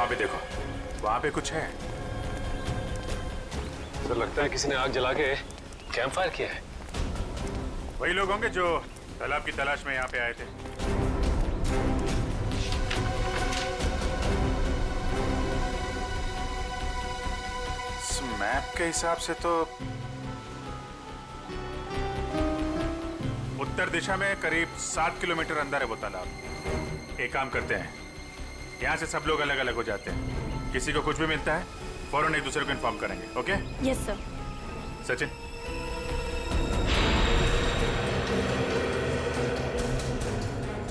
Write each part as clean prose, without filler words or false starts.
वहां पे देखो, वहां पे कुछ है। तो लगता है किसी ने आग जला के कैंप फायर किया है। वही लोग होंगे जो तालाब की तलाश में यहाँ पे आए थे। इस मैप के हिसाब से तो उत्तर दिशा में करीब 7 किलोमीटर अंदर है वो तालाब। एक काम करते हैं, यहाँ से सब लोग अलग अलग हो जाते हैं। किसी को कुछ भी मिलता है फौरन एक दूसरे को इन्फॉर्म करेंगे। ओके? Yes sir. सचिन,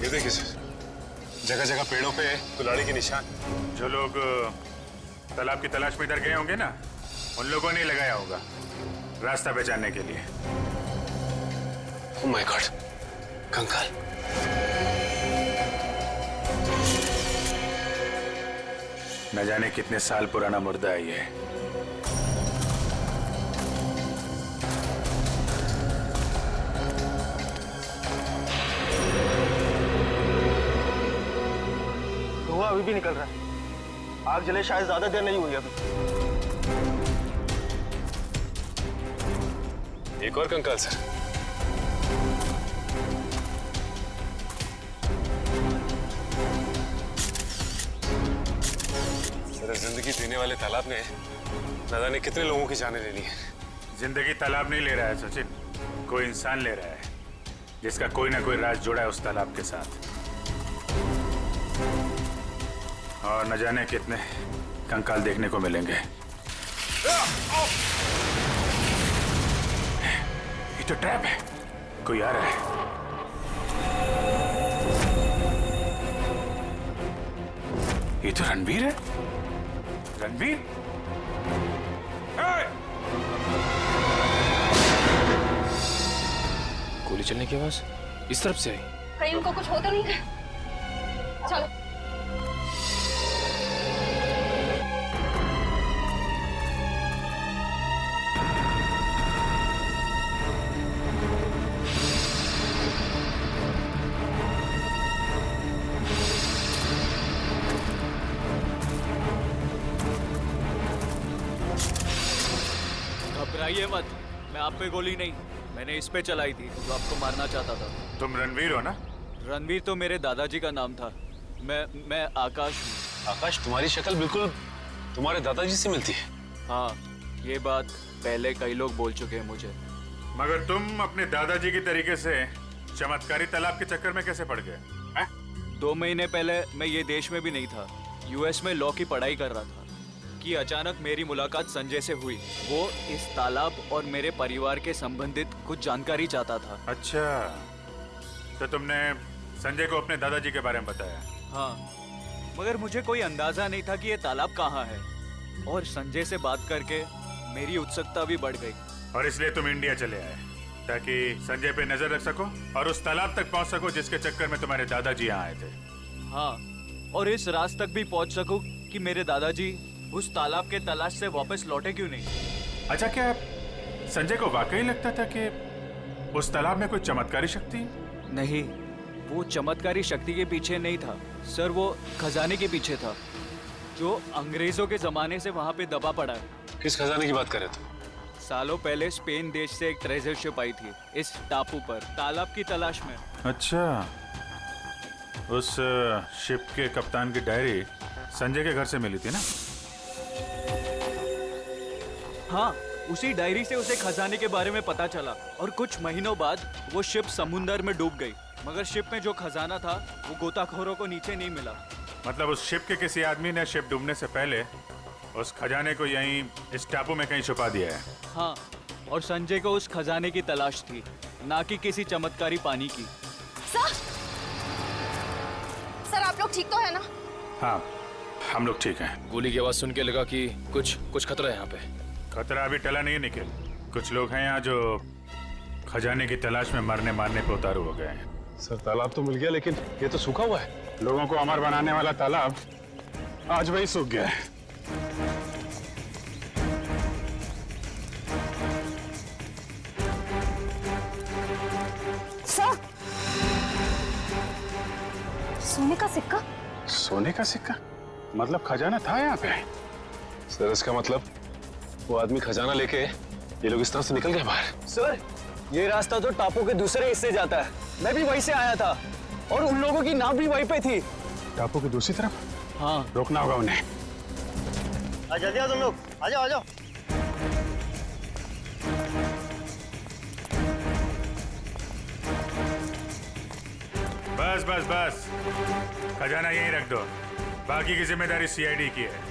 ये देखिए सर, जगह जगह पेड़ों पे कुल्हाड़ी के निशान। जो लोग तालाब की तलाश में इधर गए होंगे ना, उन लोगों ने लगाया होगा रास्ता पहचानने के लिए। ओह माय गॉड, कंकाल। न जाने कितने साल पुराना मुर्दा है ये। धुआं अभी भी निकल रहा है। आग जले शायद ज्यादा देर नहीं हुई अभी। एक और कंकाल सर। मेरा जिंदगी देने वाले तालाब ने न जाने कितने लोगों की जानें ले ली है। जिंदगी तालाब नहीं ले रहा है सचिन, कोई इंसान ले रहा है जिसका कोई ना कोई राज जुड़ा है उस तालाब के साथ। और न जाने कितने कंकाल देखने को मिलेंगे। ये तो ट्रैप है, कोई आ रहा है। ये तो रणवीर है। रणवीर? गोली चलने की आवाज इस तरफ से आई। कहीं उनको कुछ हो तो नहीं गया? चलो। घबराइए मत, मैं आप पे गोली नहीं, मैंने इस पे चलाई थी जो आपको मारना चाहता था। तुम रणवीर हो ना? रणवीर तो मेरे दादाजी का नाम था। मैं आकाश हूँ। आकाश, तुम्हारी शक्ल बिल्कुल तुम्हारे दादाजी से मिलती है। हाँ, ये बात पहले कई लोग बोल चुके हैं मुझे। मगर तुम अपने दादाजी की तरीके से चमत्कारी तालाब के चक्कर में कैसे पड़ गए? 2 महीने पहले मैं ये देश में भी नहीं था, यूएस में लॉ की पढ़ाई कर रहा था कि अचानक मेरी मुलाकात संजय से हुई। वो इस तालाब और मेरे परिवार के संबंधित कुछ जानकारी चाहता था। अच्छा, तो तुमने संजय को अपने दादाजी के बारे में बताया? हाँ, मगर मुझे कोई अंदाजा नहीं था कि ये तालाब कहाँ है। और संजय से बात करके मेरी उत्सुकता भी बढ़ गई। और इसलिए तुम इंडिया चले आए ताकि संजय पे नजर रख सको और उस तालाब तक पहुंच सको जिसके चक्कर में तुम्हारे दादाजी यहाँ आए थे। हाँ, और इस राज तक भी पहुंच सकूं कि मेरे दादाजी उस तालाब के तलाश से वापस लौटे क्यों नहीं। अच्छा, क्या संजय को वाकई लगता था कि उस तालाब में कोई चमत्कारी शक्ति है? नहीं, वो चमत्कारी शक्ति के पीछे नहीं था सर, वो खजाने के पीछे था जो अंग्रेजों के जमाने से वहाँ पे दबा पड़ा है। किस खजाने की बात कर रहे थे? सालों पहले स्पेन देश से एक ट्रेजर शिप आई थी इस टापू पर तालाब की तलाश में। अच्छा, उस शिप के कप्तान की डायरी संजय के घर से मिली थी ना? हाँ, उसी डायरी से उसे खजाने के बारे में पता चला और कुछ महीनों बाद वो शिप समुंदर में डूब गई। मगर शिप में जो खजाना था वो गोताखोरों को नीचे नहीं मिला। मतलब उस शिप के किसी आदमी ने शिप डूबने से पहले उस खजाने को यहीं इस टापू में कहीं छुपा दिया है। हाँ, और संजय को उस खजाने की तलाश थी, ना कि किसी चमत्कारी पानी की। सर आप लोग ठीक तो है ना? हाँ, हम लोग ठीक हैं। गोली की आवाज सुन के लगा कि कुछ खतरा है यहाँ पे। खतरा अभी टला नहीं है निखिल। कुछ लोग हैं यहाँ जो खजाने की तलाश में मरने मारने पे उतारू हो गए हैं। सर, तालाब तो मिल गया लेकिन ये तो सूखा हुआ है। लोगों को अमर बनाने वाला तालाब आज वही सूख गया है। सर, सोने का सिक्का। सोने का सिक्का? मतलब खजाना था यहाँ पे? सर इसका मतलब वो आदमी खजाना लेके ये लोग इस तरह से निकल गए बाहर। सर ये रास्ता तो टापू के दूसरे हिस्से जाता है, मैं भी वहीं से आया था और उन लोगों की नाव भी वहीं पे थी। टापू की दूसरी तरफ? हाँ रोकना होगा उन्हें। आ जल्दी आओ तुम लोग, आ जाओ आ जाओ। बस बस बस, खजाना यहीं रख दो, बाकी की जिम्मेदारी सीआईडी की है।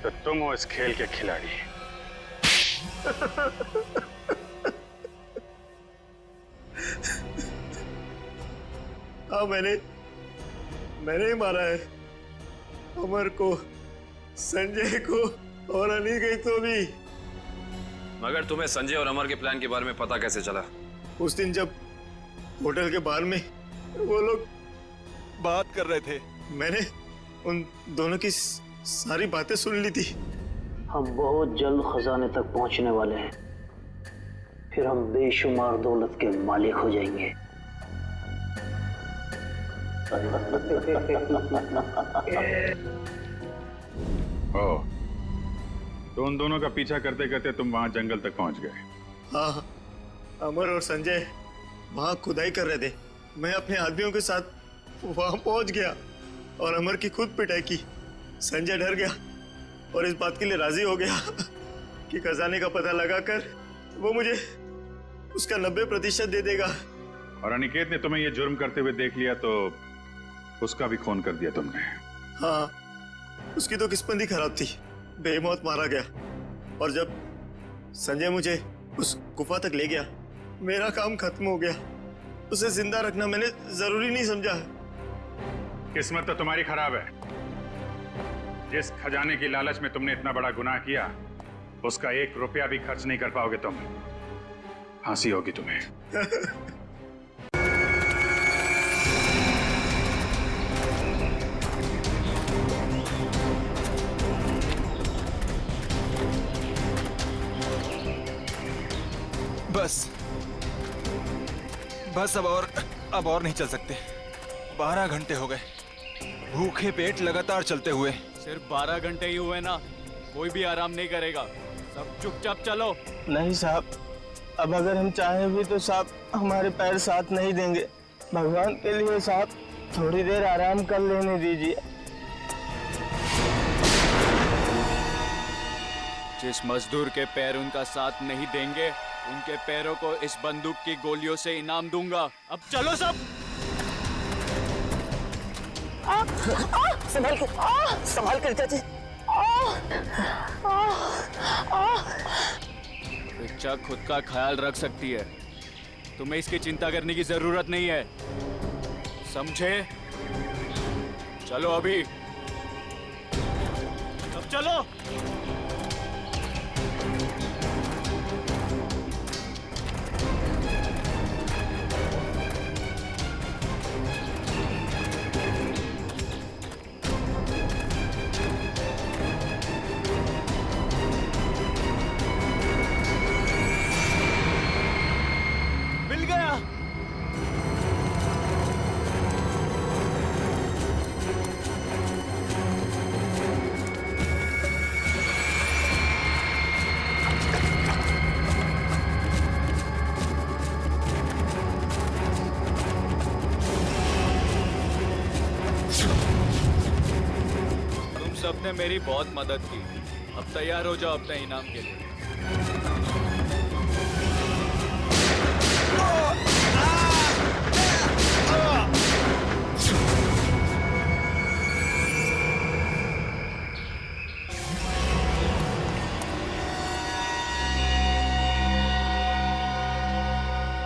तो तुम हो इस खेल के खिलाड़ी। हाँ मैंने ही मारा है, अमर को, संजय को और अनिकेत को भी। मगर तुम्हें संजय और अमर के प्लान के बारे में पता कैसे चला? उस दिन जब होटल के बाहर में वो लोग बात कर रहे थे, मैंने उन दोनों की सारी बातें सुन ली थी। हम बहुत जल्द खजाने तक पहुंचने वाले हैं, फिर हम बेशुमार दौलत के मालिक हो जाएंगे। ओ, तो उन दोनों का पीछा करते करते तुम वहां जंगल तक पहुंच गए। हाँ, अमर और संजय वहां खुदाई कर रहे थे। मैं अपने आदमियों के साथ वहां पहुंच गया और अमर की खुद पिटाई की। संजय डर गया और इस बात के लिए राजी हो गया कि खजाने का पता लगाकर वो मुझे उसका 90% दे देगा। और अनिकेत ने तुम्हें ये जुर्म करते हुए देख लिया तो उसका भी खून कर दिया तुमने। हाँ, उसकी तो किस्मत ही खराब थी, बेमौत मारा गया। और जब संजय मुझे उस गुफा तक ले गया, मेरा काम खत्म हो गया। उसे जिंदा रखना मैंने जरूरी नहीं समझा। किस्मत तो तुम्हारी खराब है। जिस खजाने की लालच में तुमने इतना बड़ा गुनाह किया, उसका 1 रुपया भी खर्च नहीं कर पाओगे तुम। फांसी होगी तुम्हें। बस अब और नहीं चल सकते। 12 घंटे हो गए, भूखे पेट लगातार चलते हुए। सिर्फ 12 घंटे ही हुए ना, कोई भी आराम नहीं करेगा। सब चुपचाप चलो। नहीं साहब, अब अगर हम चाहें भी तो साहब हमारे पैर साथ नहीं देंगे। भगवान के लिए साहब थोड़ी देर आराम कर लेने दीजिए। जिस मजदूर के पैर उनका साथ नहीं देंगे, उनके पैरों को इस बंदूक की गोलियों से इनाम दूंगा। अब चलो सब। संभाल कर चाची। रिचा खुद का ख्याल रख सकती है, तुम्हें इसकी चिंता करने की जरूरत नहीं है, समझे? चलो अभी, अब चलो। मिल गया। सबने मेरी बहुत मदद की। अब तैयार हो जाओ अपने इनाम के लिए।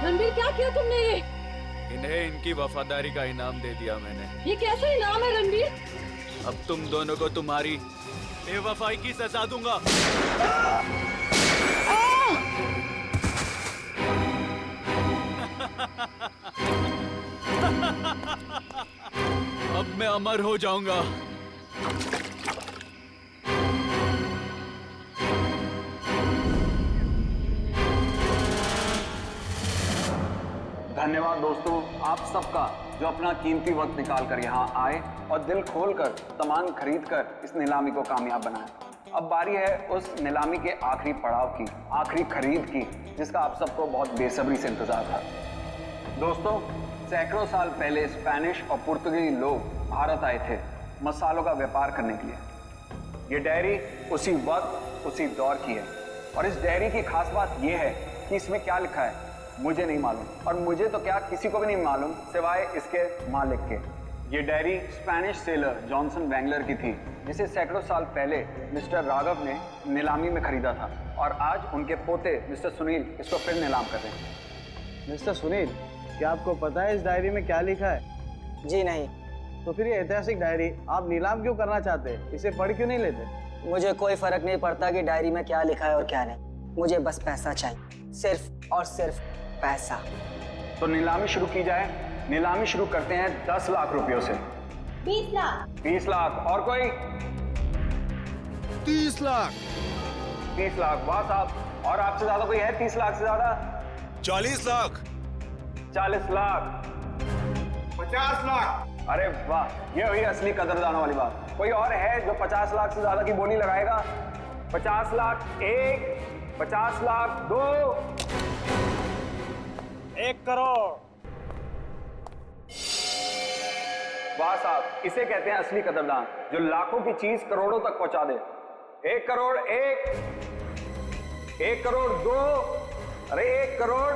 रणबीर, क्या किया तुमने ये? इन्हें इनकी वफादारी का इनाम दे दिया मैंने। ये कैसा इनाम है रणबीर? अब तुम दोनों को तुम्हारी बेवफाई की सजा दूंगा। अब मैं अमर हो जाऊंगा। धन्यवाद दोस्तों आप सबका जो अपना कीमती वक्त निकाल कर यहाँ आए और दिल खोलकर सामान खरीद कर इस नीलामी को कामयाब बनाए। अब बारी है उस नीलामी के आखिरी पड़ाव की, आखिरी खरीद की, जिसका आप सबको बहुत बेसब्री से इंतजार था। दोस्तों, सैकड़ों साल पहले स्पेनिश और पुर्तगाली लोग भारत आए थे मसालों का व्यापार करने के लिए। ये डायरी उसी वक्त उसी दौर की है और इस डायरी की खास बात यह है कि इसमें क्या लिखा है मुझे नहीं मालूम, और मुझे तो क्या किसी को भी नहीं मालूम सिवाय इसके मालिक के। ये डायरी स्पेनिश सेलर जॉनसन वैंगलर की थी, जिसे सैकड़ों साल पहले मिस्टर राघव ने नीलामी में खरीदा था और आज उनके पोते मिस्टर सुनील इसको फिर नीलाम कर रहे हैं। मिस्टर सुनील, क्या आपको पता है इस डायरी में क्या लिखा है? जी नहीं। तो फिर ये ऐतिहासिक डायरी आप नीलाम क्यों करना चाहते हैं? इसे पढ़ क्यों नहीं लेते? मुझे कोई फर्क नहीं पड़ता कि डायरी में क्या लिखा है और क्या नहीं। मुझे बस पैसा चाहिए, सिर्फ और सिर्फ पैसा। तो नीलामी शुरू की जाए। नीलामी शुरू करते हैं 10 लाख रुपयों से। 20 लाख। 20 लाख। और कोई? 30 लाख। 30 लाख। वाह साहब। और आपसे ज्यादा कोई है 30 लाख से ज्यादा? 40 लाख। 40 लाख। 50 लाख। अरे वाह, ये हुई असली कदरदानों वाली बात। कोई और है जो 50 लाख से ज्यादा की बोली लगाएगा? 50 लाख एक, 50 लाख दो, 1 करोड़। वाह साहब, इसे कहते हैं असली कदरदान, जो लाखों की चीज करोड़ों तक पहुंचा दे। 1 करोड़ एक, 1 करोड़ दो, अरे 1 करोड़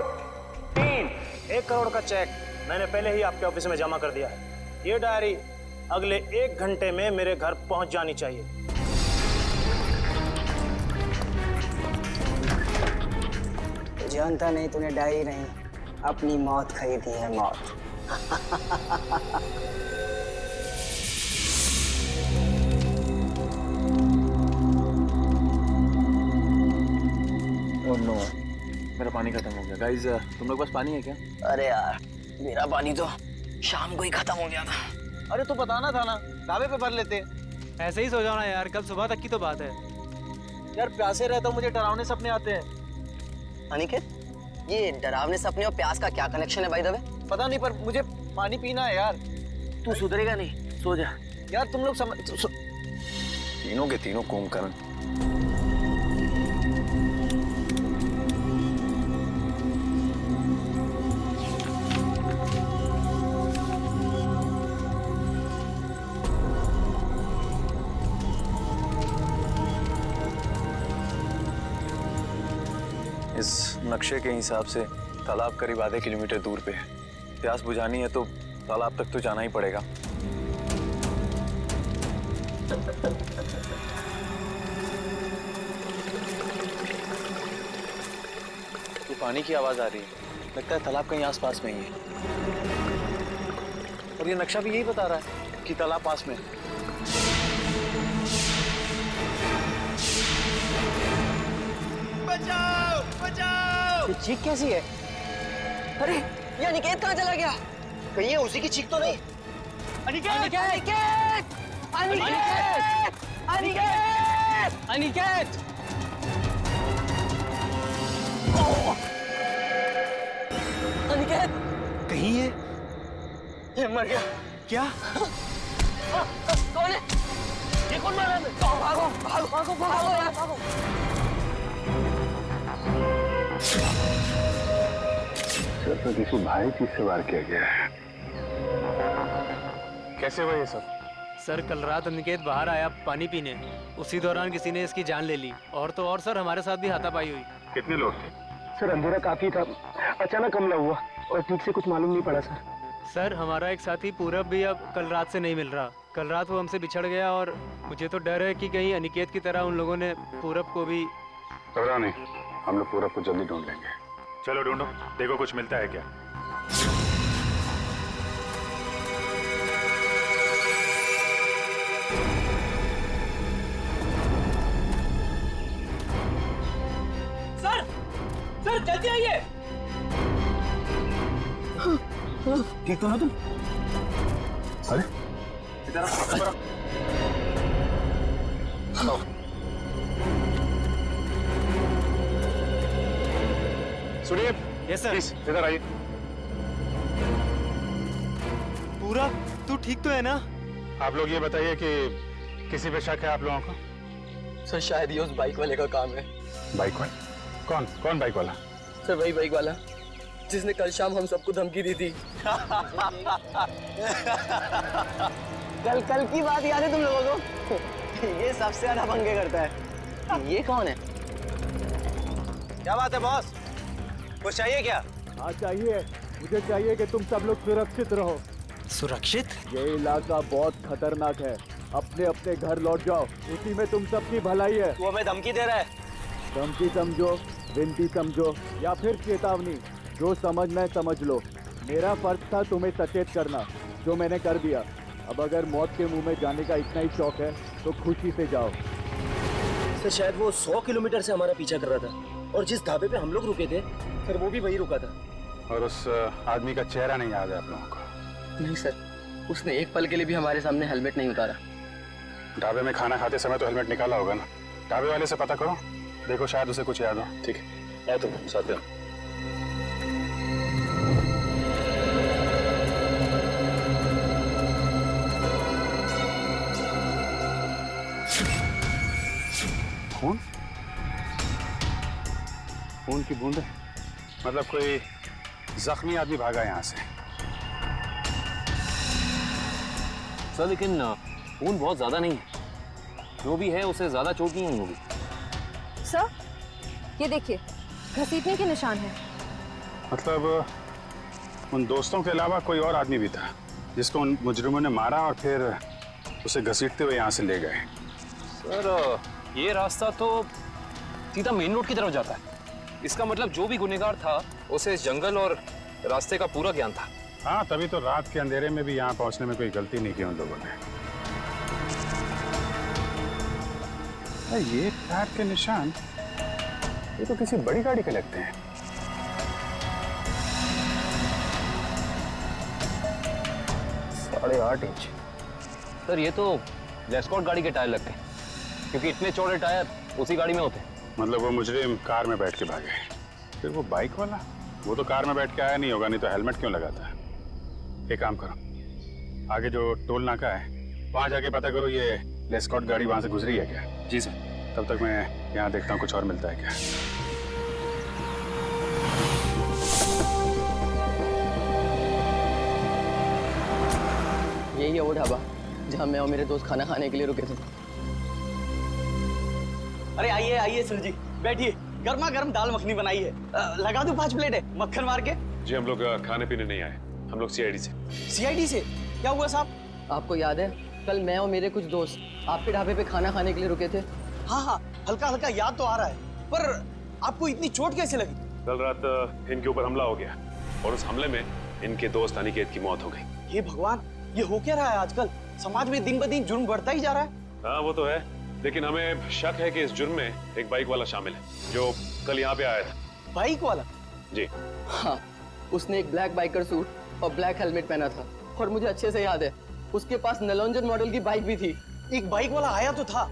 तीन। 1 करोड़ का चेक मैंने पहले ही आपके ऑफिस में जमा कर दिया है। ये डायरी अगले 1 घंटे में मेरे घर पहुंच जानी चाहिए। जानता नहीं तूने डायरी नहीं, अपनी मौत खरीदी है, मौत। ओह नो, मेरा पानी खत्म हो गया। गाइस, तुम लोग पास पानी है क्या? अरे यार, मेरा पानी तो शाम को ही खत्म हो गया था। अरे तो बताना था ना, ढाबे पे भर लेते। ऐसे ही सो जाओ ना यार, कल सुबह तक की तो बात है। यार प्यासे रहता हूँ, मुझे डरावने सपने आते हैं। अनिकेत, ये डरावने सपने और प्यास का क्या कनेक्शन है भाई दबे? पता नहीं, पर मुझे पानी पीना है यार। तू सुधरेगा नहीं, सो जा। यार तुम लोग तीनों के तीनों कुंभकर्ण। इस नक्शे के हिसाब से तालाब करीब आधे किलोमीटर दूर पे है। प्यास बुझानी है तो तालाब तक तो जाना ही पड़ेगा। तो पानी की आवाज आ रही है, लगता है तालाब कहीं आसपास में ही है। और ये नक्शा भी यही बता रहा है कि तालाब पास में है। बचाओ, बचाओ! ये चीख कैसी है? अरे ये अनिकेत कहाँ चला गया? कहीं ये उसी की चीख तो नहीं? अनिकेत! अनिकेत! अनिकेत! अनिकेत! अनिकेत! अनिकेत! कहीं ये मर गया। क्या? कौन है? ये कौन मारा है? भागो, भागो, भागो, भागो यार, भागो। सर, तो किसी भारी चीज से वार किया गया है। कैसे हुआ ये सब? सर कल रात अनिकेत बाहर आया पानी पीने, उसी दौरान किसी ने इसकी जान ले ली। और तो और सर हमारे साथ भी हाथापाई हुई। कितने लोग थे? सर अंधेरा काफी था, अचानक हमला हुआ और ठीक से कुछ मालूम नहीं पड़ा सर। सर हमारा एक साथी पूरब भी अब कल रात से नहीं मिल रहा। कल रात वो हमसे बिछड़ गया और मुझे तो डर है कि कहीं अनिकेत की तरह उन लोगों ने पूरब को भी। घबराओ नहीं, हम लोग पूरब को जल्दी ढूंढ लेंगे। चलो ढूंढो, देखो कुछ मिलता है क्या। सर सर जल्दी आइए। ठीक तो ना तुम? अरे सुनिए। Yes sir. इधर आइए। पूरब तू ठीक तो है ना? आप लोग ये बताइए कि किसी पे शक है आप लोगों को? सर शायद ये उस बाइक वाले का काम है। बाइक वाला? कौन कौन बाइक वाला? सर वही बाइक वाला जिसने कल शाम हम सबको धमकी दी थी। कल की बात याद है तुम लोगों को? ये सबसे ज्यादा पंगे करता है। ये कौन है? क्या बात है बॉस, कुछ चाहिए क्या? हाँ चाहिए, मुझे चाहिए कि तुम सब लोग सुरक्षित रहो। सुरक्षित? ये इलाका बहुत खतरनाक है, अपने अपने घर लौट जाओ, उसी में तुम सबकी भलाई है। तू हमें धमकी दे रहा है? धमकी समझो, विनती समझो या फिर चेतावनी, जो समझना है समझ लो। मेरा फर्ज था तुम्हें सचेत करना, जो मैंने कर दिया। अब अगर मौत के मुंह में जाने का इतना ही शौक है तो खुशी से जाओ। सर शायद वो 100 किलोमीटर से हमारा पीछा कर रहा था और जिस ढाबे पे हम लोग रुके थे सर वो भी वही रुका था। और उस आदमी का चेहरा नहीं याद है आप लोगों को? नहीं सर, उसने एक पल के लिए भी हमारे सामने हेलमेट नहीं उतारा। ढाबे में खाना खाते समय तो हेलमेट निकाला होगा ना? ढाबे वाले से पता करो, देखो शायद उसे कुछ याद हो। ठीक है, तुम साथ में। खून? खून की बूंदें? मतलब कोई जख्मी आदमी भागा यहाँ से। सर लेकिन खून बहुत ज्यादा नहीं है, जो भी है उसे ज्यादा चोट नहीं होगी। सर ये देखिए, घसीटने के निशान हैं। मतलब उन दोस्तों के अलावा कोई और आदमी भी था जिसको उन मुजरिमों ने मारा और फिर उसे घसीटते हुए यहाँ से ले गए। सर ये रास्ता तो सीधा मेन रोड की तरफ जाता है। इसका मतलब जो भी गुनहगार था उसे जंगल और रास्ते का पूरा ज्ञान था। हाँ, तभी तो रात के अंधेरे में भी यहाँ पहुँचने में कोई गलती नहीं की उन लोगों ने। ये टायर के निशान, ये तो किसी बड़ी गाड़ी के लगते हैं। .8 इंच। सर ये तो लेस्कॉट गाड़ी के टायर लगते हैं, क्योंकि इतने चौड़े टायर उसी गाड़ी में होते हैं। मतलब वो मुजरिम कार में बैठ के भागे, फिर वो बाइक वाला, वो तो कार में बैठ के आया नहीं होगा, नहीं तो हेलमेट क्यों लगाता है? एक काम करो, आगे जो टोल नाका है वहां जाके पता करो ये लेस्कॉट गाड़ी वहां से गुजरी है क्या। जी सर। तब तक मैं यहाँ देखता हूँ कुछ और मिलता है क्या। यही है वो ढाबा जहाँ मैं और मेरे दोस्त खाना खाने के लिए रुके थे। अरे आइए आइए सर जी, बैठिए, गर्मा गर्म दाल मखनी बनाई है। लगा दूं 5 प्लेट है मक्खन मार के? जी हम लोग खाने पीने नहीं आए, हम लोग सीआईडी से। सीआईडी से? क्या हुआ साहब? आपको याद है कल मैं और मेरे कुछ दोस्त आपके ढाबे पे खाना खाने के लिए रुके थे? हाँ हाँ, हल्का हल्का याद तो आ रहा है, पर आपको इतनी चोट कैसे लगी? कल रात इनके ऊपर हमला हो गया और उस हमले में इनके दोस्त अनिकेत की मौत हो गई। ये भगवान, ये हो क्या रहा है आजकल? समाज में दिन ब दिन जुर्म बढ़ता ही जा रहा है। हाँ वो तो है, लेकिन हमें शक है कि इस जुर्म में एक बाइक वाला शामिल है जो कल यहाँ पे आया था। बाइक वाला? जी हाँ, उसने एक ब्लैक बाइकर सूट और ब्लैक हेलमेट पहना था और मुझे अच्छे से याद है उसके पास नलोंजन मॉडल की बाइक भी थी। एक बाइक वाला आया तो था।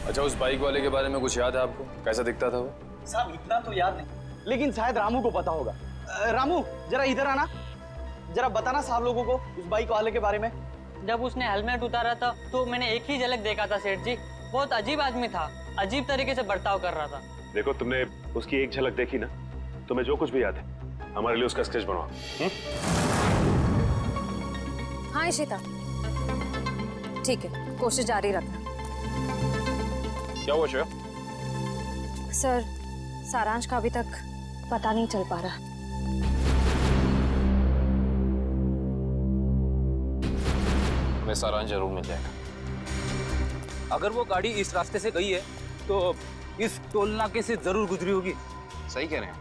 अच्छा, उस बाइक वाले के बारे में कुछ याद है आपको? कैसा दिखता था वो? साहब इतना तो याद नहीं, लेकिन शायद रामू को पता होगा। रामू जरा इधर आना, जरा बताना साहब लोगों को उस बाइक वाले के बारे में। जब उसने हेलमेट उतारा था तो मैंने एक ही झलक देखा था सेठ जी, बहुत अजीब आदमी था, अजीब तरीके से बर्ताव कर रहा था। देखो तुमने उसकी एक झलक देखी ना, तुम्हें जो कुछ भी याद है हमारे लिए उसका स्केच बनवाओ। हाँ इशिता, ठीक है, कोशिश जारी रखना। क्या हुआ श्रेया? सर, सारांश का अभी तक पता नहीं चल पा रहा। हमें सारांश जरूर मिल जाएगा। अगर वो गाड़ी इस रास्ते से गई है तो इस टोल नाके से जरूर गुजरी होगी। सही कह रहे हैं।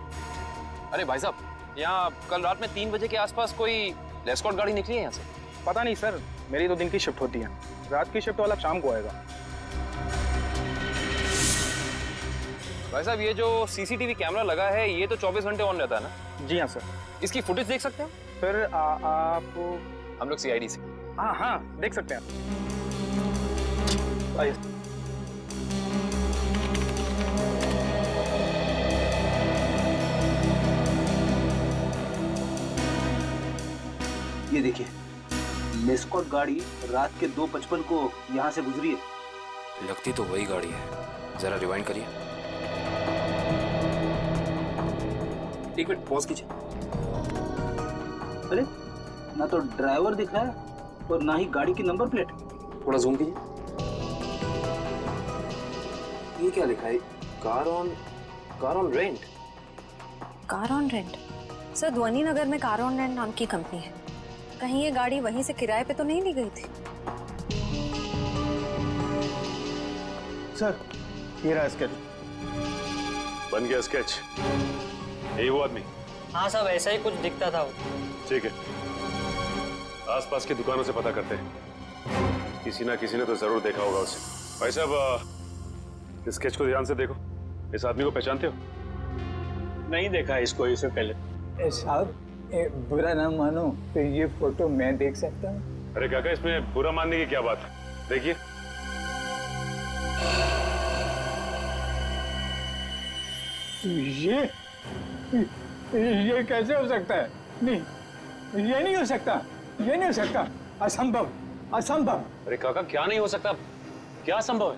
अरे भाई साहब, यहाँ कल रात में 3 बजे के आसपास कोई लेस्कॉट गाड़ी निकली है यहाँ से? पता नहीं सर, मेरी तो दिन की शिफ्ट होती है, रात की शिफ्ट वाला शाम को आएगा। भाई साहब, ये जो सीसीटीवी कैमरा लगा है ये तो 24 घंटे ऑन रहता है ना? जी हाँ सर। इसकी फुटेज देख सकते हैं सर? आप हम लोग सीआईडी से। हाँ देख सकते हैं। आइए। ये देखिए, लेस्कॉट गाड़ी रात के 2:55 को यहाँ से गुजरी है। लगती तो वही गाड़ी है। जरा रिवाइंड करिए। एक मिनट पॉज कीजिए। अरे, ना तो ड्राइवर दिख रहा है और ना ही गाड़ी की नंबर प्लेट। थोड़ा जूम कीजिए। ये क्या लिखा है? Car on rent. Car on rent? Sir, ध्वनि नगर में कार ऑन रेंट नाम की कंपनी है। कहीं ये गाड़ी वहीं से किराए पे तो नहीं ली गई थी? सर, ये रहा स्केच। बन गया स्केच? यही वो आदमी? हाँ साहब, ऐसा ही कुछ दिखता था वो। ठीक है, आसपास की दुकानों से पता करते हैं। किसी ना किसी ने तो जरूर देखा होगा उसे। भाई साहब, इस स्केच को ध्यान से देखो। इस आदमी को पहचानते हो? नहीं देखा इसको इससे पहले। साहब, बुरा ना मानो तो ये फोटो मैं देख सकता हूँ? अरे काका, इसमें बुरा मानने की क्या बात है? देखिए। ये कैसे हो सकता है? नहीं, ये नहीं हो सकता, ये नहीं हो सकता। असंभव, असंभव। अरे काका, क्या नहीं हो सकता? क्या संभव है?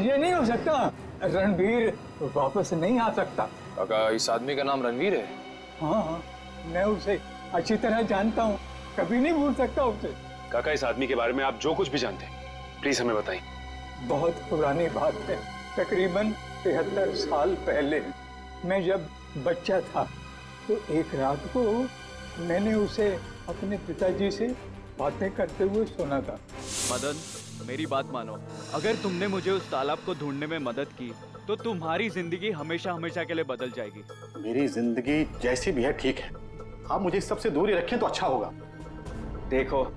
ये नहीं हो सकता। रणवीर वापस नहीं आ सकता। काका, इस आदमी का नाम रणवीर है? हाँ, मैं उसे अच्छी तरह जानता हूँ, कभी नहीं भूल सकता उसे। काका, इस आदमी के बारे में आप जो कुछ भी जानते हैं प्लीज हमें बताइए। बहुत पुरानी बात है, तकरीबन 73 साल पहले मैं जब बच्चा था तो एक रात को मैंने उसे अपने पिताजी से बातें करते हुए सुना था। मदन, मेरी बात मानो। अगर तुमने मुझे उस तालाब को ढूंढने में मदद की तो तुम्हारी जिंदगी हमेशा हमेशा के लिए बदल जाएगी। मेरी जिंदगी जैसी भी है ठीक है, आप मुझे इस सबसे दूर ही रखें तो अच्छा होगा। देखो,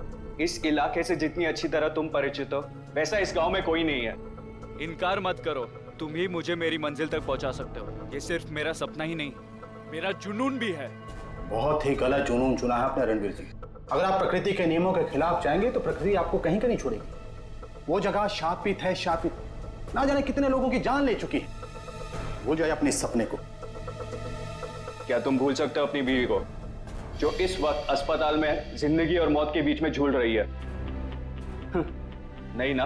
इस इलाके से जितनी अच्छी तरह तुम परिचित हो वैसा इस गांव में कोई नहीं है। इनकार मत करो, तुम ही मुझे मेरी मंजिल तक पहुंचा सकते हो। ये सिर्फ मेरा सपना ही नहीं, मेरा जुनून भी है। बहुत ही गलत जुनून चुना है आपने रणवीर जी। अगर आप प्रकृति के नियमों के खिलाफ जाएंगे तो प्रकृति आपको कहीं का नहीं छोड़ेगी। वो जगह शापित है, शापित। ना जाने कितने लोगों की जान ले चुकी है। भूल जाए अपने सपने को। क्या तुम भूल सकते हो अपनी बीवी को, जो इस वक्त अस्पताल में जिंदगी और मौत के बीच में झूल रही है? नहीं ना,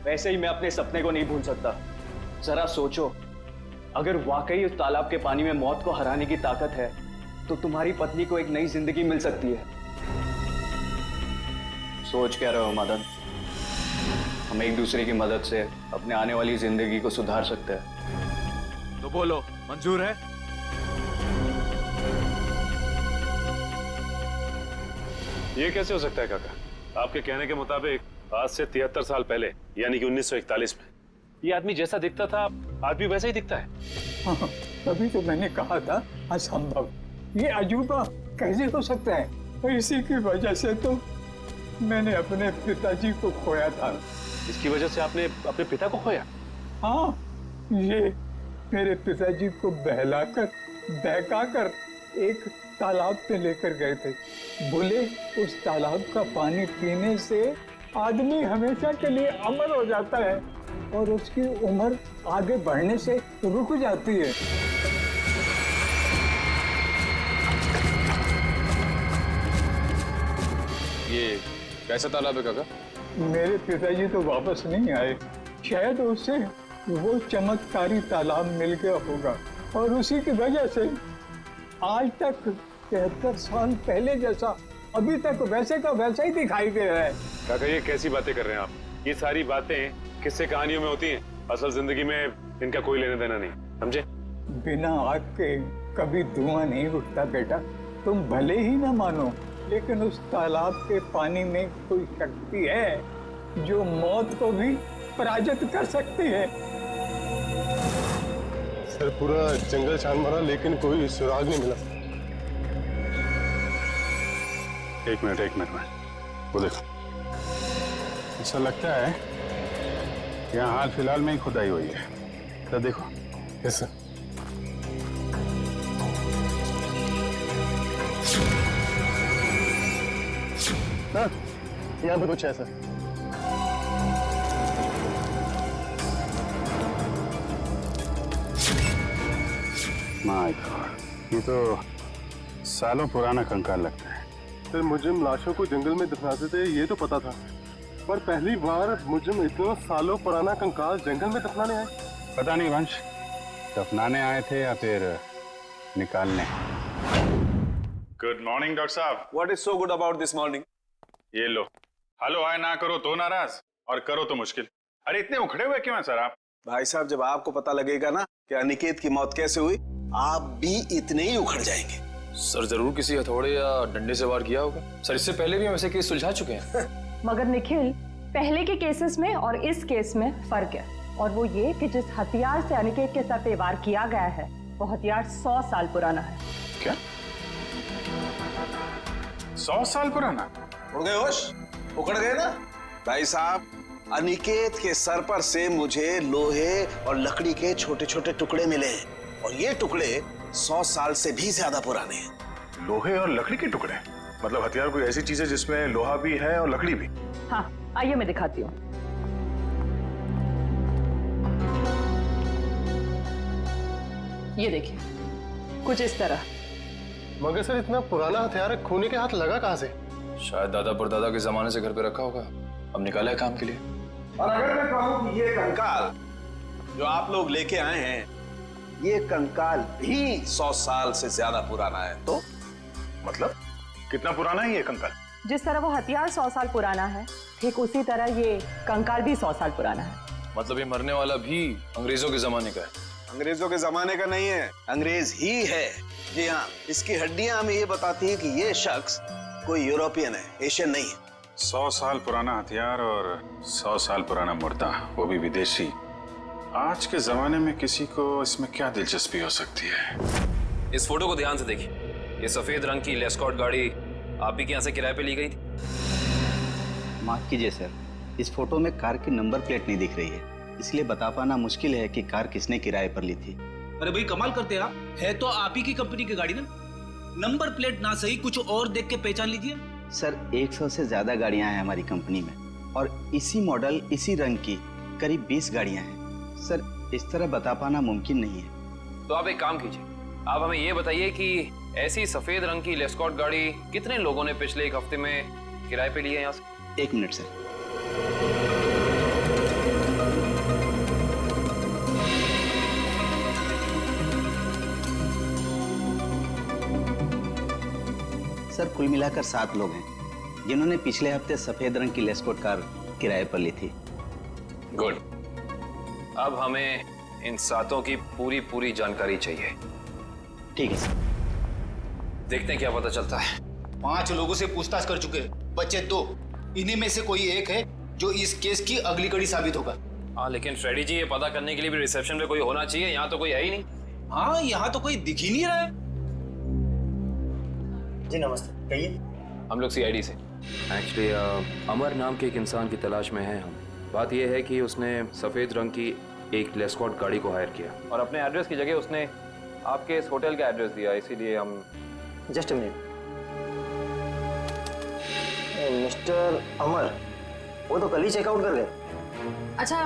वैसे ही मैं अपने सपने को नहीं भूल सकता। जरा सोचो, अगर वाकई उस तालाब के पानी में मौत को हराने की ताकत है तो तुम्हारी पत्नी को एक नई जिंदगी मिल सकती है। सोच क्या रहे हो मदन? हम एक दूसरे की मदद से अपने आने वाली जिंदगी को सुधार सकते हैं। तो बोलो, मंजूर है? ये कैसे हो सकता है काका? आपके कहने के मुताबिक आज से 73 साल पहले, यानी कि 1941 में ये आदमी जैसा दिखता था आज भी वैसा ही दिखता है। हाँ, तभी तो मैंने कहा था असंभव। ये अजूबा कैसे हो सकता है? और इसी की वजह से तो मैंने अपने पिताजी को खोया था। इसकी वजह से आपने अपने पिता को खोया? हाँ, ये मेरे पिताजी को बहकाकर एक तालाब पे लेकर गए थे। बोले उस तालाब का पानी पीने से आदमी हमेशा के लिए अमर हो जाता है और उसकी उम्र आगे बढ़ने से रुक जाती है। ये कैसा तालाब है काका? मेरे पिताजी तो वापस नहीं आए, शायद उससे वो चमत्कारी तालाब मिल गया होगा और उसी की वजह से आज तक 73 साल पहले जैसा अभी तक वैसे का वैसा ही दिखाई दे रहा है। काका, ये कैसी बातें कर रहे हैं आप? ये सारी बातें किस्से कहानियों में होती हैं, असल जिंदगी में इनका कोई लेना देना नहीं, समझे? बिना आग के कभी धुआं नहीं उठता बेटा। तुम भले ही ना मानो, लेकिन उस तालाब के पानी में कोई शक्ति है जो मौत को भी पराजित कर सकती है। सर पूरा जंगल छान मारा लेकिन कोई सुराग नहीं मिला। एक मिनट वो देखो, ऐसा लगता है यहाँ हाल फिलहाल में ही खुदाई हुई है। तो देखो। Yes sir. हाँ, यहाँ पे कुछ है सर। माय गॉड, ये तो सालों पुराना कंकाल लगता है। सर मुजरिम लाशों को जंगल में दफनाते थे ये तो पता था, पर पहली बार मुजरिम इतना सालों पुराना कंकाल जंगल में दफनाने आए। पता नहीं वंश, दफनाने आए थे या फिर निकालने। गुड मॉर्निंग डॉक्टर साहब। What is so good about this morning? ये लो। हेलो हाय ना करो तो नाराज और करो तो मुश्किल। अरे इतने उखड़े हुए क्यों हैं सर आप? भाई साहब जब आपको पता लगेगा ना कि अनिकेत की मौत कैसे हुई, आप भी इतने ही उखड़ जाएंगे। सर जरूर किसी हथौड़े या डंडे से वार किया होगा। सर इससे पहले भी हम ऐसे केस सुलझा चुके हैं। मगर निखिल, पहले के केसेस में और इस केस में फर्क है, और वो ये कि जिस हथियार से अनिकेत के सर पे वार किया गया है वो हथियार 100 साल पुराना है। क्या? 100 साल पुराना? उड़ गए होश? उखड़ गए ना? भाई साहब, अनिकेत के सर पर से मुझे लोहे और लकड़ी के छोटे छोटे टुकड़े मिले हैं, और ये टुकड़े 100 साल से भी ज्यादा पुराने हैं। लोहे और लकड़ी के टुकड़े? मतलब हथियार कोई ऐसी चीज है जिसमें लोहा भी है और लकड़ी भी? हाँ, आइए मैं दिखाती हूँ। ये देखिए, कुछ इस तरह। मगर सर इतना पुराना हथियार खूनी के हाथ लगा कहाँ से? शायद दादा परदादा के जमाने से घर पे रखा होगा, अब निकाला है काम के लिए। और अगर मैं कहूँ कि ये कंकाल जो आप लोग लेके आए हैं, ये कंकाल भी 100 साल से ज्यादा पुराना है, तो मतलब कितना पुराना है ये कंकाल? जिस तरह वो हथियार 100 साल पुराना है, ठीक उसी तरह ये कंकाल भी 100 साल पुराना है। मतलब ये मरने वाला भी अंग्रेजों के जमाने का है? अंग्रेजों के जमाने का नहीं है, अंग्रेज ही है। जी हाँ, इसकी हड्डियां हमें ये बताती है कि ये शख्स कोई यूरोपियन है, एशियन नहीं है। 100 साल पुराना हथियार और 100 साल पुराना मुर्दा, वो भी विदेशी। आज के जमाने में किसी को इसमें क्या दिलचस्पी हो सकती है? इस फोटो को ध्यान से देखिए। ये सफेद रंग की लेस्कॉट गाड़ी आप ही के यहाँ से किराए पे ली गई थी? माफ कीजिए सर, इस फोटो में कार की नंबर प्लेट नहीं दिख रही है, इसलिए बता पाना मुश्किल है कि कार किसने किराए पर ली थी। अरे भाई कमाल करते हैं आप, है तो आप ही की कंपनी की गाड़ी ना, नंबर प्लेट ना सही कुछ और देख के पहचान लीजिए। सर 100 से ज्यादा गाड़ियां हैं हमारी कंपनी में, और इसी मॉडल इसी रंग की करीब 20 गाड़ियां हैं। सर इस तरह बता पाना मुमकिन नहीं है। तो आप एक काम कीजिए, आप हमें ये बताइए कि ऐसी सफेद रंग की लेस्कॉट गाड़ी कितने लोगों ने पिछले एक हफ्ते में किराए पे ली है यहाँ से? 1 मिनट सर। सर कुल मिलाकर 7 लोग हैं जिन्होंने पिछले हफ्ते सफेद रंग की लेस्कॉट कार किराए पर ली थी। गुड, अब हमें इन 7 की पूरी जानकारी चाहिए। ठीक है सर। देखते हैं क्या पता चलता है। 5 लोगों से पूछताछ कर चुके हैं, बचे 2। इन्हीं में से कोई एक है जो इस केस की अगली कड़ी साबित होगा। हाँ लेकिन फ्रेडी जी, ये पता करने के लिए भी रिसेप्शन पे कोई होना चाहिए, यहाँ तो कोई है ही नहीं। हाँ, यहाँ तो कोई दिख ही नहीं रहा है। जी नमस्ते, कहिए। हम लोग सीआईडी से। एक्चुअली अमर नाम के एक इंसान की तलाश में हैं हम। बात यह है कि उसने सफ़ेद रंग की एक लेस्कॉट गाड़ी को हायर किया और अपने एड्रेस की जगह उसने आपके इस होटल का एड्रेस दिया, इसीलिए हम। Just a minute. मिस्टर अमर, वो तो कल ही चेकआउट कर गए। अच्छा,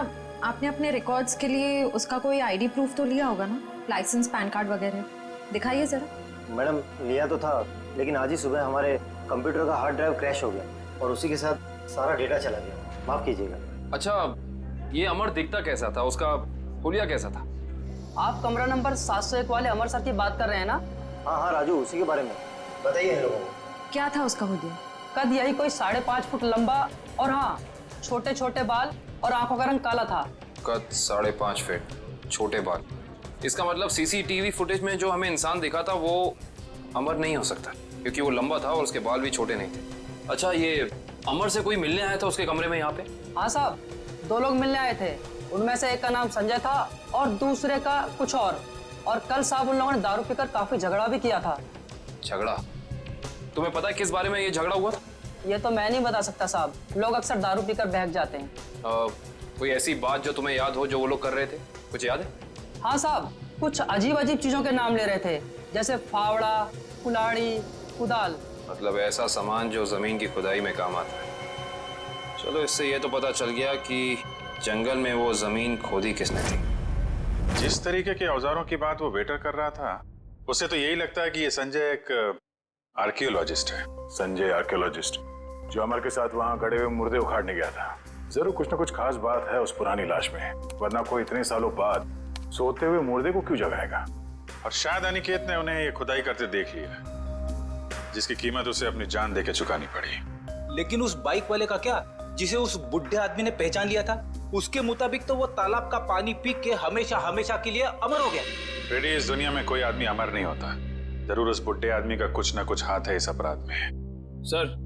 आपने अपने रिकॉर्ड्स के लिए उसका कोई आईडी प्रूफ तो लिया होगा ना, लाइसेंस, पैन कार्ड वगैरह? दिखाइए जरा। मैडम लिया तो था, लेकिन आज ही सुबह हमारे कंप्यूटर का हार्ड ड्राइव क्रैश हो गया और उसी के साथ सारा डेटा चला गया, माफ कीजिएगा। अच्छा, ये अमर दिखता कैसा था, उसका हुलिया कैसा था? आप कमरा नंबर 701 वाले अमर सर की बात कर रहे हैं ना? हाँ राजू, उसी के बारे में बताइए इन लोगों को। क्या था उसका हुलिया? कद यही कोई 5.5 फुट लंबा, और हाँ छोटे छोटे बाल और आंखों का रंग काला था। कद 5.5 फीट, छोटे बाल। इसका मतलब सीसीटीवी फुटेज में जो हमें इंसान दिखा था वो अमर नहीं हो सकता, क्योंकि वो लंबा था और उसके बाल भी छोटे नहीं थे। अच्छा, ये अमर से कोई मिलने आया था उसके कमरे में यहाँ पे? हाँ साहब, 2 लोग मिलने आए थे। उनमें से एक का नाम संजय था और दूसरे का कुछ और कल साहब उन लोगों ने दारू पीकर काफी झगड़ा भी किया था। झगड़ा? तुम्हें पता है किस बारे में ये झगड़ा हुआ था? ये तो मैं नहीं बता सकता साहब, लोग अक्सर दारू पीकर बहक जाते हैं। कोई ऐसी बात जो तुम्हें याद हो जो वो लोग कर रहे थे, कुछ याद है? हाँ साहब, कुछ अजीब अजीब चीजों के नाम ले रहे थे, जैसे फावड़ा, कुल्हाड़ी, कुदाल। मतलब ऐसा सामान जो जमीन की खुदाई में काम आता है। चलो, इससे ये तो पता चल गया कि जंगल में वो जमीन खोदी किसने थी। जिस तरीके के औजारों की बात वो वेटर कर रहा था, उससे तो यही लगता है कि ये संजय एक आर्कियोलॉजिस्ट है। संजय आर्कियोलॉजिस्ट जो अमर के साथ वहां गड़े हुए मुर्दे उखाड़ने गया था। जरूर कुछ ना कुछ खास बात है उस पुरानी लाश में, वरना कोई इतने सालों बाद सोते हुए मुर्दे को क्यों जगाएगा। और शायद अनिकेत ने उन्हें ये खुदाई करते देख लिया, जिसकी कीमत उसे अपनी जान देके चुकानी पड़ी। लेकिन उस बाइक वाले का क्या, जिसे उस बुढ़े आदमी ने पहचान लिया था? उसके मुताबिक तो वो तालाब का पानी पी के हमेशा हमेशा के लिए अमर हो गया। बेटी, इस दुनिया में कोई आदमी अमर नहीं होता। जरूर उस बुढ़े आदमी का कुछ ना कुछ हाथ है इस अपराध में। सर,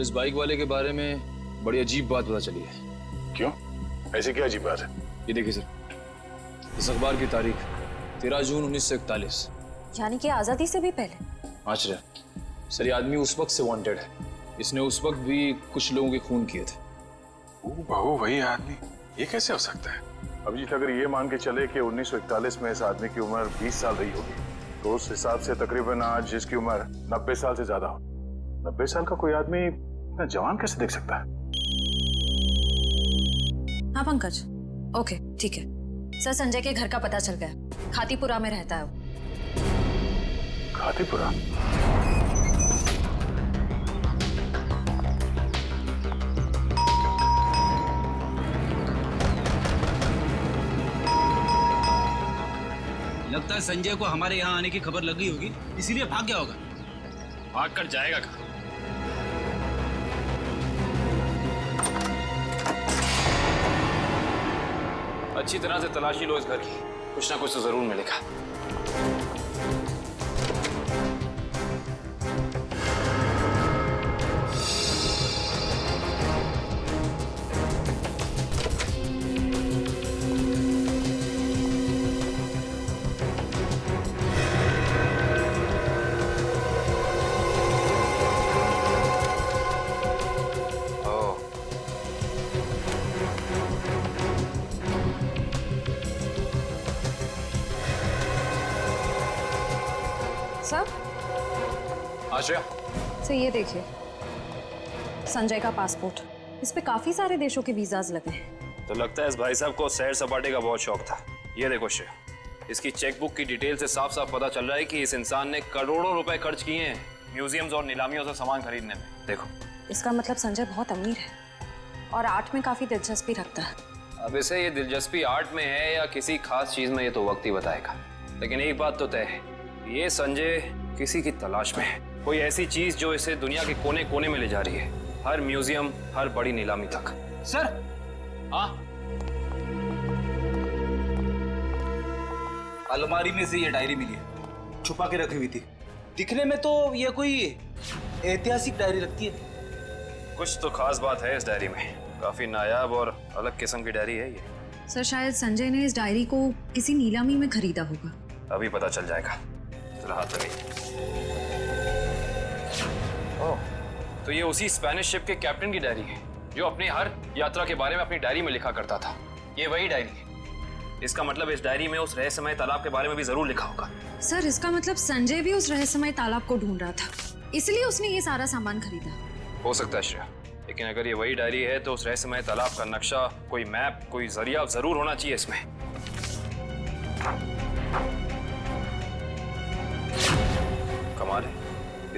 इस बाइक वाले के बारे में बड़ी अजीब बात पता चली है। क्यों? ऐसी क्या अजीब बात है? ये देखिए सर, इस अखबार की तारीख 13 जून 1941, यानी कि आजादी से भी पहले। आश्चर्य सर, ये आदमी उस वक्त से वांटेड है। इसने उस वक्त भी कुछ लोगों के खून किए थे। बहू वही आदमी, ये कैसे हो सकता है? अभिजीत, अगर ये मान के चले कि 1941 में इस आदमी की उम्र 20 साल रही होगी, तो उस हिसाब से तकरीबन आज जिसकी उम्र 90 साल से ज्यादा हो, 90 साल का कोई आदमी इतना जवान कैसे देख सकता है? हाँ पंकज, ओके ठीक है सर। संजय के घर का पता चल गया, खातीपुरा में रहता है वो। खातीपुरा? लगता है संजय को हमारे यहाँ आने की खबर लग गई होगी, इसीलिए भाग गया होगा। भाग कर जाएगा कहाँ? अच्छी तरह से तलाशी लो इस घर की, कुछ ना कुछ तो जरूर मिलेगा। आश्रया, सर ये देखिए, संजय का पासपोर्ट, इस पे काफी सारे देशों के वीजाज लगे हैं। तो लगता है इस भाई साहब को सैर सपाटे का बहुत शौक था। ये देखो श्रेया, इसकी चेकबुक की डिटेल से साफ साफ पता चल रहा है कि इस इंसान ने करोड़ों रुपए खर्च किए हैं म्यूजियम्स और नीलामियों से सामान खरीदने में। देखो, इसका मतलब संजय बहुत अमीर है और आर्ट में काफी दिलचस्पी रखता है। अब इसे ये दिलचस्पी आर्ट में है या किसी खास चीज में, ये तो वक्त ही बताएगा। लेकिन एक बात तो तय है, ये संजय किसी की तलाश में है, कोई ऐसी चीज जो इसे दुनिया के कोने कोने में ले जा रही है, हर म्यूजियम, हर बड़ी नीलामी तक। सर, हाँ, अलमारी में से ये डायरी मिली है, छुपा के रखी हुई थी। दिखने में तो ये कोई ऐतिहासिक डायरी लगती है। कुछ तो खास बात है इस डायरी में, काफी नायाब और अलग किस्म की डायरी है ये। सर शायद संजय ने इस डायरी को किसी नीलामी में खरीदा होगा। अभी पता चल जाएगा। चलो हाथ लगाइए। ओह, तो ये उसी स्पेनिश शिप के कैप्टन की डायरी है जो अपनी हर यात्रा के बारे में अपनी डायरी में लिखा करता था। ये वही डायरी है। इसका मतलब इस डायरी में उस रहस्यमय तालाब के बारे में भी जरूर लिखा होगा। सर इसका मतलब संजय भी उस रहस्यमय तालाब को ढूंढ रहा था, इसलिए उसने ये सारा सामान खरीदा। हो सकता है श्रेया, लेकिन अगर ये वही डायरी है तो उस रहस्यमय तालाब का नक्शा, कोई मैप, कोई जरिया जरूर होना चाहिए इसमें। कमाल है,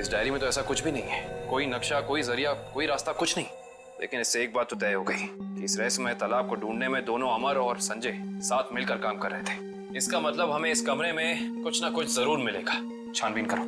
इस डायरी में तो ऐसा कुछ भी नहीं है, कोई नक्शा, कोई जरिया, कोई रास्ता, कुछ नहीं। लेकिन इससे एक बात तो तय हो गई कि इस रहस्यमय तालाब को ढूंढने में दोनों अमर और संजय साथ मिलकर काम कर रहे थे। इसका मतलब हमें इस कमरे में कुछ ना कुछ जरूर मिलेगा। छानबीन करो।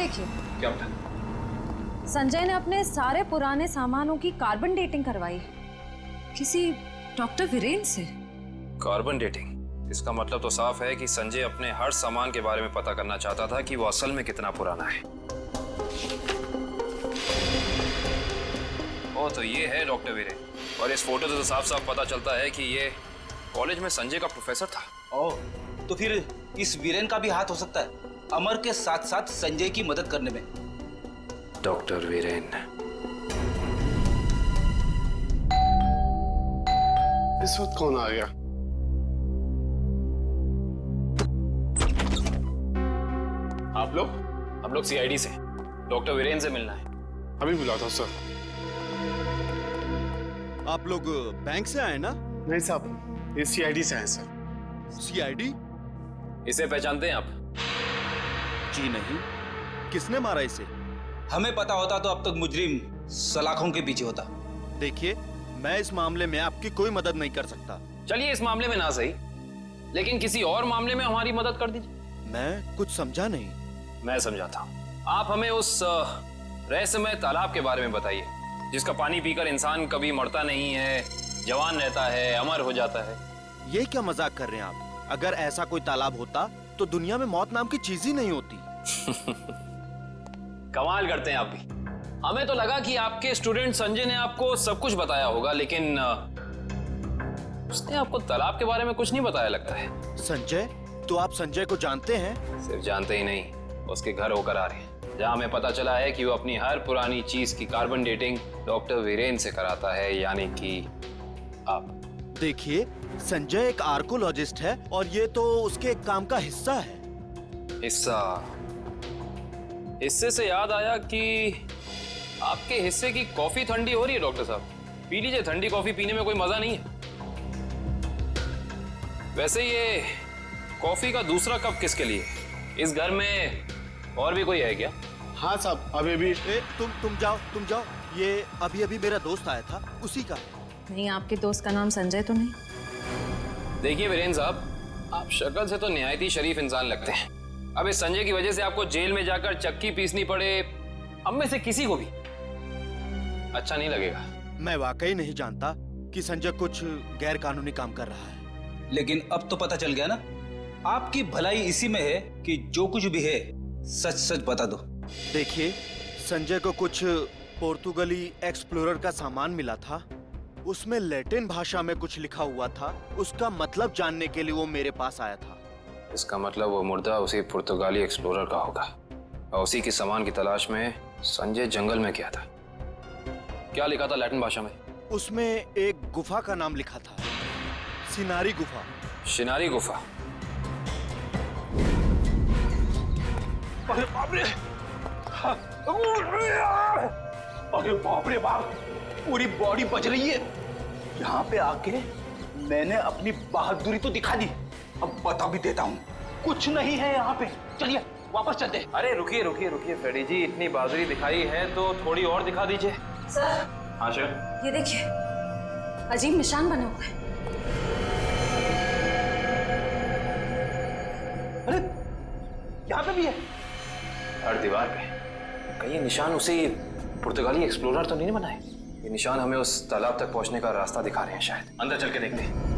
देखिए, क्या बेटा? संजय ने अपने सारे पुराने सामानों की कार्बन डेटिंग करवाई किसी डॉक्टर वीरेन से। Carbon dating? इसका मतलब तो साफ है कि संजय अपने हर सामान के बारे में पता करना चाहता था कि वो असल में कितना पुराना है। ओ तो ये है डॉक्टर वीरेन, और इस फोटो से तो साफ साफ पता चलता है कि ये कॉलेज में संजय का प्रोफेसर था। ओह, तो फिर इस वीरेन का भी हाथ हो सकता है अमर के साथ साथ संजय की मदद करने में। डॉक्टर वीरेन। इस वक्त कौन आ गया? आप लोग? हम लोग सीआईडी से, डॉक्टर वीरेन से मिलना है। अभी बुलाता हूं सर। आप लोग बैंक से आए ना? नहीं साहब, ये सीआईडी से आए सर। सीआईडी? इसे पहचानते हैं आप? जी नहीं। किसने मारा इसे? हमें पता होता तो अब तक मुजरिम सलाखों के पीछे होता। देखिए, मैं इस मामले में आपकी कोई मदद नहीं कर सकता। चलिए इस मामले में ना सही, लेकिन किसी और मामले में हमारी मदद कर दीजिए। मैं कुछ समझा नहीं। मैं समझाता हूँ। आप हमें उस रहस्यमय तालाब के बारे में बताइए, जिसका पानी पीकर इंसान कभी मरता नहीं है, जवान रहता है, अमर हो जाता है। ये क्या मजाक कर रहे हैं आप? अगर ऐसा कोई तालाब होता तो दुनिया में मौत नाम की चीज ही नहीं होती। कमाल करते हैं आप भी। हमें तो लगा कि आपके स्टूडेंट संजय ने आपको सब कुछ बताया होगा, लेकिन उसने आपको तालाब के बारे में कुछ नहीं बताया लगता है। संजय? तो आप संजय को जानते हैं? सिर्फ जानते ही नहीं, उसके घर होकर आ रहे हैं, जहाँ हमें पता चला है कि वो अपनी हर पुरानी चीज की कार्बन डेटिंग डॉक्टर वीरेन से कराता है, यानी कि आप। देखिए, संजय एक आर्कोलॉजिस्ट है और ये तो उसके काम का हिस्सा है। हिस्सा? हिस्से से याद आया कि आपके हिस्से की कॉफी ठंडी हो रही है डॉक्टर साहब, पी लीजिए। ठंडी कॉफी पीने में कोई मजा नहीं है। वैसे ये कॉफी का दूसरा कप किसके लिए? इस घर में और भी कोई है क्या? हाँ साहब, अभी भी। तुम जाओ। ये अभी मेरा दोस्त आया था, उसी का है। नहीं, आपके दोस्त का नाम संजय तो नहीं? देखिए वीरेन साहब, आप शक्ल से तो निहायत ही शरीफ इंसान लगते हैं। अब इस संजय की वजह से आपको जेल में जाकर चक्की पीसनी पड़े, हम में से किसी को भी अच्छा नहीं लगेगा। मैं वाकई नहीं जानता कि संजय कुछ गैर कानूनी काम कर रहा है। लेकिन अब तो पता चल गया ना, आपकी भलाई इसी में है कि जो कुछ भी है सच सच बता दो। देखिए, संजय को कुछ पोर्तुगली एक्सप्लोरर का सामान मिला था, उसमें लैटिन भाषा में कुछ लिखा हुआ था। उसका मतलब जानने के लिए वो मेरे पास आया था। इसका मतलब वो मुर्दा उसी पुर्तगाली एक्सप्लोरर का होगा, और उसी के सामान की तलाश में संजय जंगल में गया था। क्या लिखा था लैटिन भाषा में? उसमें एक गुफा का नाम लिखा था, सिनारी गुफा। शिनारी गुफा? अरे बाप रे! अरे बाप रे बाप! पूरी बॉडी बच रही है। यहाँ पे आके मैंने अपनी बहादुरी तो दिखा दी, अब बता भी देता हूँ, कुछ नहीं है यहाँ पे। चलिए वापस चलते हैं। अरे रुकिए फ्रेडी जी, इतनी बहादुरी दिखाई है तो थोड़ी और दिखा दीजिए। सर। हाँ सर। ये देखिए, अजीब निशान बने हुए हैं। अरे यहाँ पे भी है। हर दीवार पे। कहीं ये निशान उसी पुर्तगाली एक्सप्लोरर तो नहीं बनाए? ये निशान हमें उस तालाब तक पहुंचने का रास्ता दिखा रहे हैं शायद। अंदर चल के देखते हैं।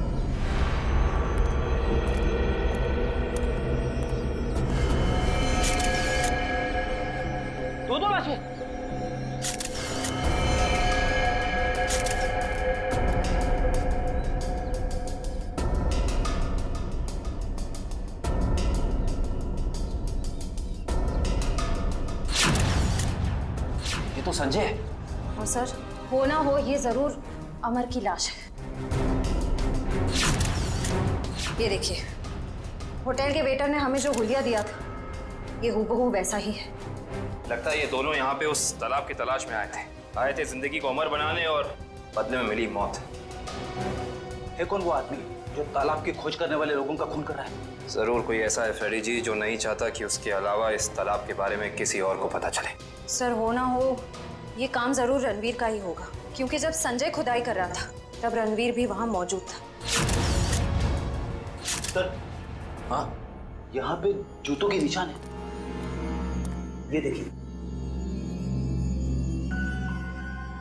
दो लाशें। ये तो संजय है। और सर, हो ना हो ये जरूर अमर की लाश है। ये देखिए, होटल के वेटर ने हमें जो हुलिया दिया था, ये हूबहू वैसा ही है। लगता है ये दोनों यहाँ पे उस तालाब की तलाश में आए थे जिंदगी को अमर बनाने, और बदले में मिली मौत। है कौन वो आदमी जो तालाब की खोज करने वाले लोगों का खून कर रहा है? जरूर कोई ऐसा है फ्रेडी जी जो नहीं चाहता कि उसके अलावा इस तालाब के बारे में किसी और को पता चले। सर, हो ना हो ये काम जरूर रणवीर का ही होगा, क्योंकि जब संजय खुदाई कर रहा था तब रणवीर भी वहां मौजूद था। सर, हाँ, यहाँ पे जूतों के निशान है। ये देखिए,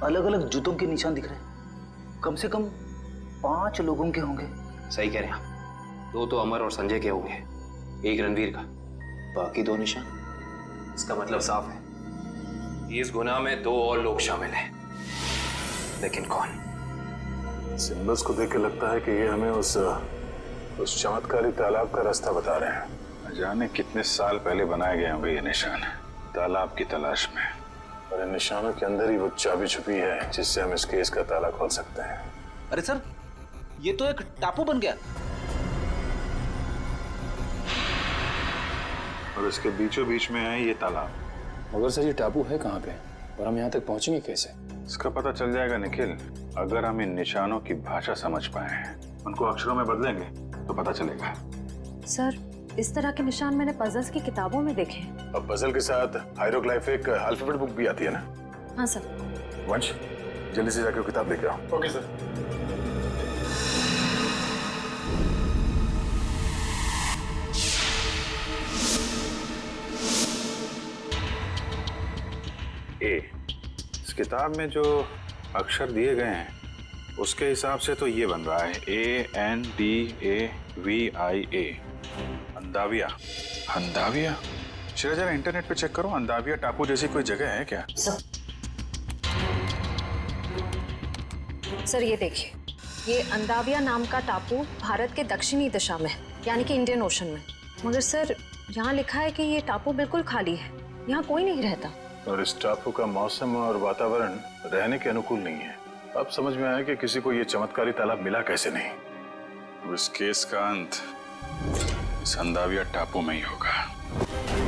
अलग अलग जूतों के निशान दिख रहे हैं। कम से कम 5 लोगों के होंगे। सही कह रहे हैं आप। 2 तो अमर और संजय के होंगे, 1 रणवीर का, बाकी 2 निशान। इसका मतलब साफ है, इस गुनाह में 2 और लोग शामिल हैं, लेकिन कौन? सिंबल्स को देख के लगता है कि ये हमें उस चमत्कारी तालाब का रास्ता बता रहे हैं। न जाने कितने साल पहले बनाए गए होंगे ये निशान, तालाब की तलाश में। और इन निशानों के अंदर ही वो चाबी छुपी है जिससे हम इस केस का ताला खोल सकते हैं। अरे सर, ये तो एक टापू बन गया। और इसके बीचों बीच में है ये तालाब। मगर सर, ये टापू है कहाँ पे और हम यहाँ तक पहुँचेंगे कैसे? इसका पता चल जाएगा निखिल, अगर हम इन निशानों की भाषा समझ पाए, उनको अक्षरों में बदलेंगे तो पता चलेगा। सर, इस तरह के निशान मैंने पजल्स की किताबों में देखे हैं। अब पजल के साथ हायरोग्लाइफिक अल्फाबेट बुक भी आती है ना? हाँ सर। वंश, जल्दी से जाके वो किताब लेके आओ। Okay sir. इस किताब में जो अक्षर दिए गए हैं उसके हिसाब से तो ये बन रहा है ANDAVIA, अंदाविया। अंदाविया? चलो जरा इंटरनेट पे चेक करो, अंदाविया टापू जैसी कोई जगह है क्या? सर ये देखिए, ये अंदाविया नाम का टापू भारत के दक्षिणी दिशा में है, यानी कि इंडियन ओशन में। मगर सर, यहाँ लिखा है कि ये टापू बिल्कुल खाली है, यहाँ कोई नहीं रहता। और इस टापू का मौसम और वातावरण रहने के अनुकूल नहीं है। अब समझ में आया कि किसी को ये चमत्कारी तालाब मिला कैसे नहीं। और इस केस का अंत इस अंदाविया टापू में ही होगा।